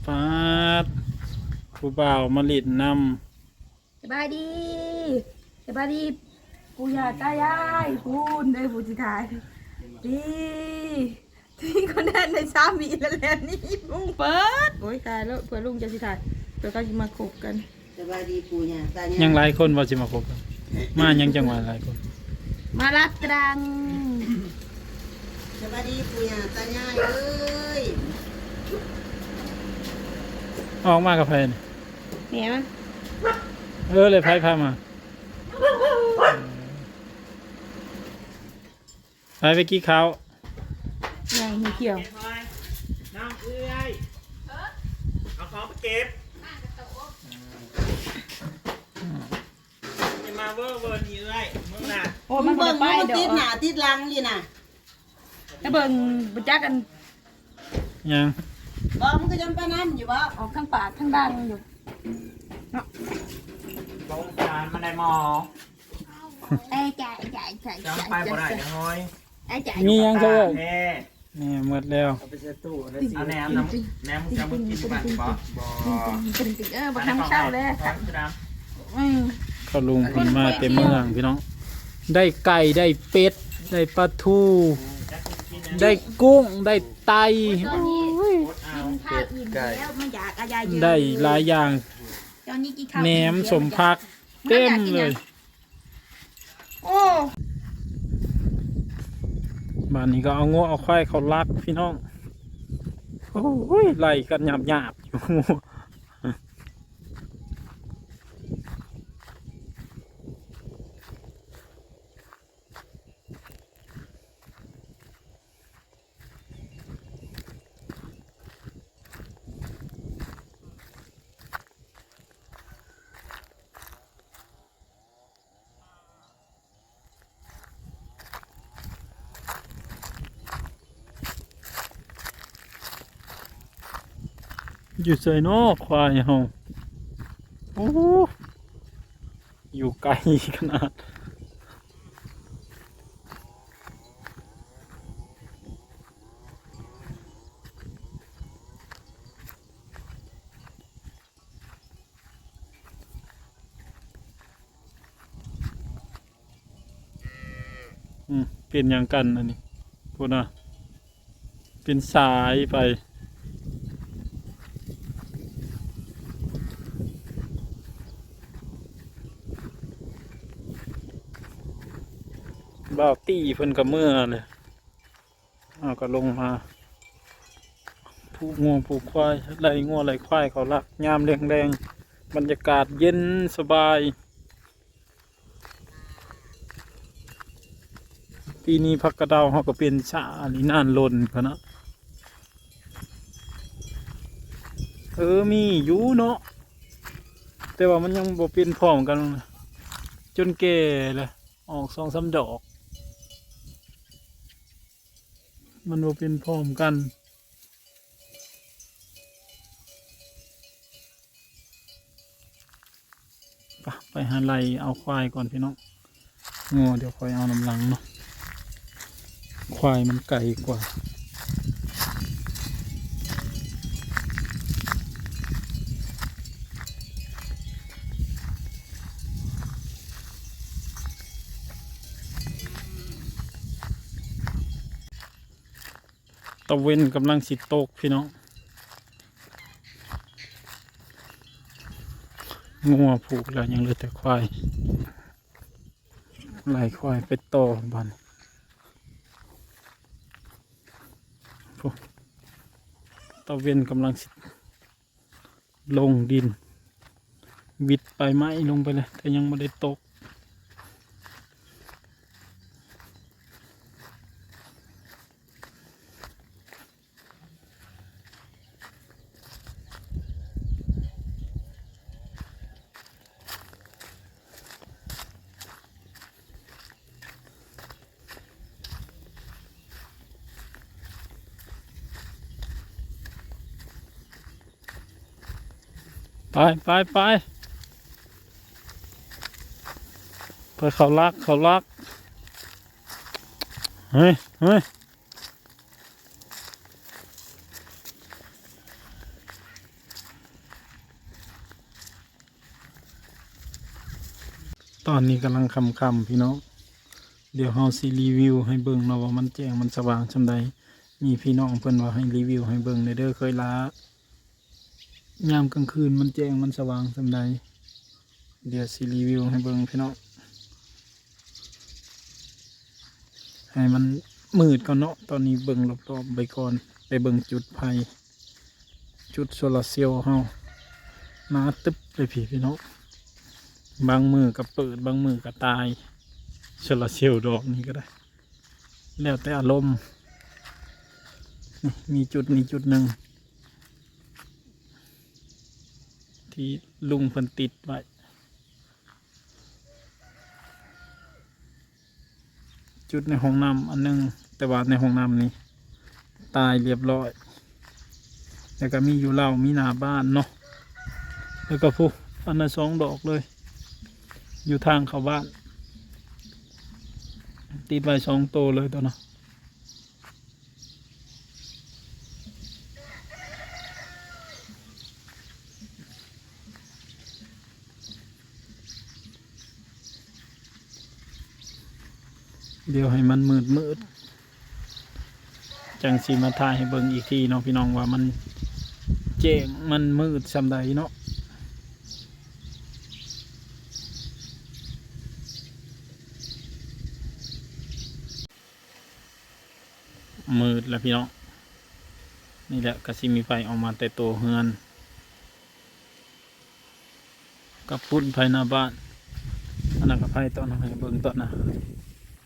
ปาดผู้บ่าวมาลิดนสบายดีสบายดีปู่ย่าตายายพูนได้ผู้จิตายดีที่คนนั้นในสามีแล้วแหละนี่ลุงเปิดโอ้ยตายแล้วเพื่อลุงจะสิถ่ายเพื่อเขาจะมาคบกัน สบายดีปู่ย่าตา ำ ย่า ยังหลายคนว่าสิมาคบกันมายังจังหวัดหลายคน มารับตรัง สบายดีปู่ย่าตายายเอ้ย ออกมากับใครนี่ เนี่ยมัน เลยไผพามาไปกี้ข้าว ยังมีเขียว น้องเอ้ยเอาของไปเก็บจะมาเวอร์นี่เอ้ยมึงน่ะ โอ้ มึ มัน ง บ่ เบิ่ ได้ ง ไป มึง เด้ ติดหน้า อ ติดหลังอยู่น่ะ ถ้าเบิ่งบ่จักกัน ยัง บ่มึงก็จำไปน้ำอยู่บ่ ออกทั้งปากทั้งดังอยู่ ลงสารมันได้หมอ จ่าย จังไปบ่ได้ยังน้อย จ่าย มียังเจ้าเอ้ย แน่ นี่หมดแล้ว เอาไปใส่ตู้เอาแหนมน้ำแหนมมึงจะมึงกินบ้านบ่บ่ บักน้ำเศร้าเลย ครับพี่ด เขาลุงคนมาเต็มเมืองพี่น้องได้ไก่ได้เป็ดได้ปลาทู ำจะกินนะ ได้กุ้งได้ไต ตอนนี้ โคตรเอา ข้าวอิ่มแล้วไม่อยากอะไรเยอะ ได้หลายอย่าง ตอนนี้กินข้าว แหนมสมพักเต็มเลย โอ้ บ้านนี้ก็เอางัวเอาควายเขาลักพี่น้องโอ้ยไล่กันหยาบอยู่งัวอยู่ใส่นอกควายเฮาโอ้อยู่ไกลขนาดเป็นอย่างกันอันนี้พูดนะเป็นสายไปบ่าวตี้เพิ่นกับเมื่อเลยเอาก็ลงมาผูกงัวผูกควายไล่งัวไล่ควายเขาลักยามแรงๆบรรยากาศเย็นสบายปีนี้พักกระเดาเขาก็เป็นชาลีน่านลนกันนะมีอยู่เนาะแต่ว่ามันยังบ่เป็นพร้อมกันจนแก่เลยออก2-3 ดอกมันบ่เป็นพร้อมกันไปหาไล่เอาควายก่อนพี่น้องงัวเดี๋ยวคอยเอาน้ำหลังเนาะควายมันไกลกว่าตะเวนกำลังสิตกพี่น้องงัวผูกแล้วยังเหลือแต่ควายไล่ควายไปต่อบ้านตะเวนกำลังสิลงดินวิดไปไม้ลงไปเลยแต่ยังไม่ได้ตกไปเขาลักเฮ้ย ตอนนี้กำลังค่ำๆพี่น้องเดี๋ยวเฮาสิรีวิวให้เบิ่งเนาะว่ามันแจ้งมันสว่างส่ำใดมีพี่น้องเพิ่นว่าให้รีวิวให้เบิ่งเด้อเคยล้ายามกลางคืนมันแจ้งมันสว่างส่ำใดเดี๋ยวสิรีวิวให้เบิ่งพี่น้องให้มันมืดก่อนเนาะตอนนี้เบิ่งรอบๆไปก่อนไปเบิ่งจุดไฟจุดโซลาร์เซลล์เฮาหนาตึ๊บเลยพี่น้องบางมือก็เปิดบางมือก็ตายโซลาร์เซลล์ดอกนี้ก็ได้แล้วแต่อารมณ์นี่มีจุดนี้จุดหนึ่งที่ลุงเพิ่นติดไว้จุดในห้องน้ำอันหนึงแต่ว่าในห้องน้ำนี้ตายเรียบร้อยแล้วก็มีอยู่เล่ามีหน้าบ้านเนาะแล้วก็พวกอันนั้น2 ดอกเลยอยู่ทางเข้าบ้านติดไว้2 ตัวเลยตัวเนาะเดี๋ยวให้มันมืดจังสีมาถ่ายให้เบิ่งอีกทีเนาะพี่น้องว่ามันแจ้งมันมืดส่ำใดเนาะมืดแล้วพี่น้องนี่แหละก็สิมีไฟออกมาแต่ตัวเฮือนกับพุ่นภายหน้าบ้านอันนั้นก็ไฟต้นให้เบิ่งต้นนะ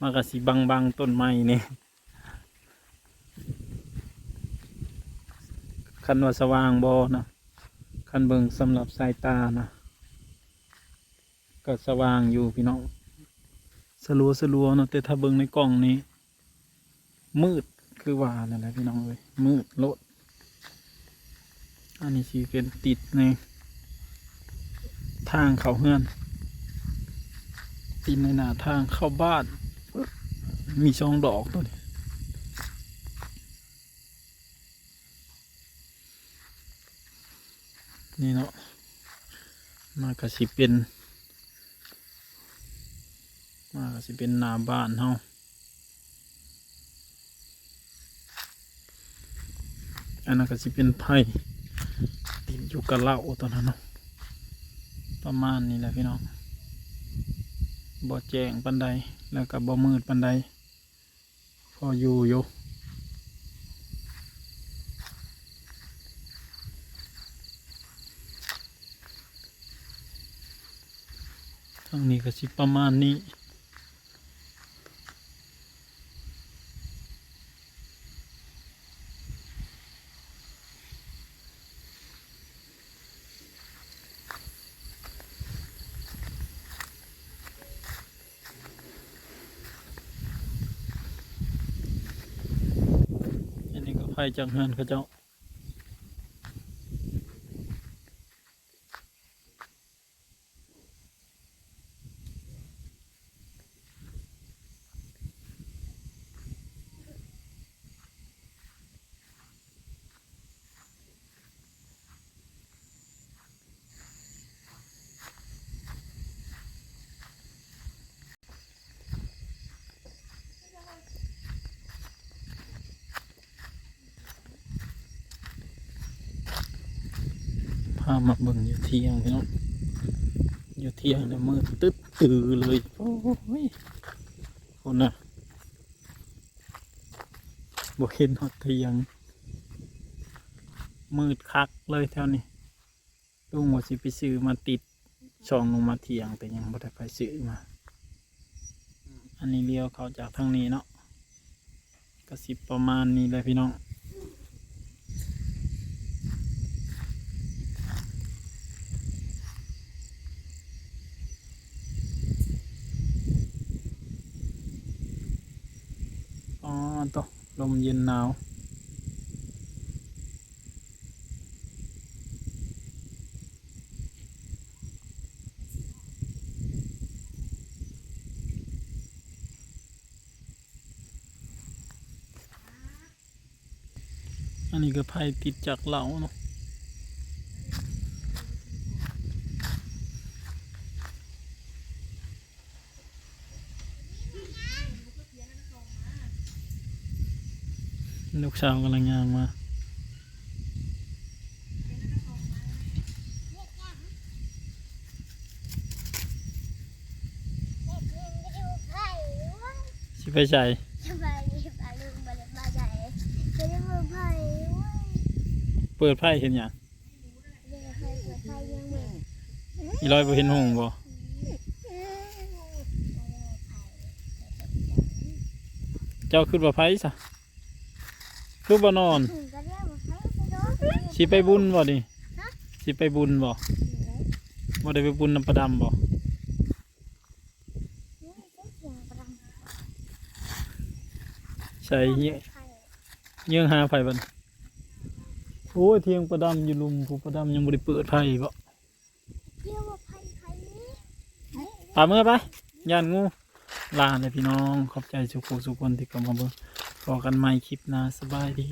มันก็สิบังต้นไม้นี่คันว่าสว่างบ่นะคันเบิ่งสำหรับสายตานะก็สว่างอยู่พี่น้องสลัวเนาะแต่ถ้าเบิ่งในกล้องนี้มืดคือว่านั่นแหละพี่น้องเอ้ยมืดโลดอันนี้สิเป็นติดในทางเข้าเฮือนติดในหน้าทางเข้าบ้านมี2 ดอกตัวนี้นี่เนาะมาก็สิเป็นหน้าบ้านเฮาอันนั้นก็สิเป็นไผ่ติดอยู่กับเหล้าตัวนั้นเนาะประมาณนี้แหละพี่น้องบ่แจ้งปานใดแล้วก็บ่มืดปานใดพออยู่ทางนี้ก็สิประมาณนี้ อันนี้ก็ไฟจากเฮือนเขาเจ้าพามาเบิ่งอยู่เที่ยงพี่น้องอยู่เที่ยงเนี่ยมืดตึ๊ดตื่อเลยโอ้ยคนน่ะบ่เห็นฮอดเที่ยงมืดคักเลยแถวนี้ลุงว่าสิไปซื้อมาติดช่องลงมาเที่ยงแต่ยังบ่ได้ไปซื้อมาอันนี้เลี้ยวเขาจากทางนี้เนาะก็สิประมาณนี้เลยพี่น้องต่อลมเย็นหนาวอันนี้ก็ไผ่ติดจากเหลาเนาะ ลูกสาวกำลังย่างมาสิไปใส่เปิดไพ่เห็นหยังอีร้อยบ่เห็นหงบ่เจ้าขึ้นว่าไพ่ซะคือบ่นอนสิไปบุญบ่ดิสิไปบุญบ่บ่ได้ไปบุญน้ำประดำบ่ใส่เยื่องหาไฟบันโอ้ยเทียงประดำอยู่ลุมผู้ประดำยังบ่ได้เปิดไฟบ่ปาเมื่อไปย่านงูลาเลยพี่น้องขอบใจสุขสุขคนที่กำลังเบิ่งพอกันใหม่คลิปหน้าสบายดี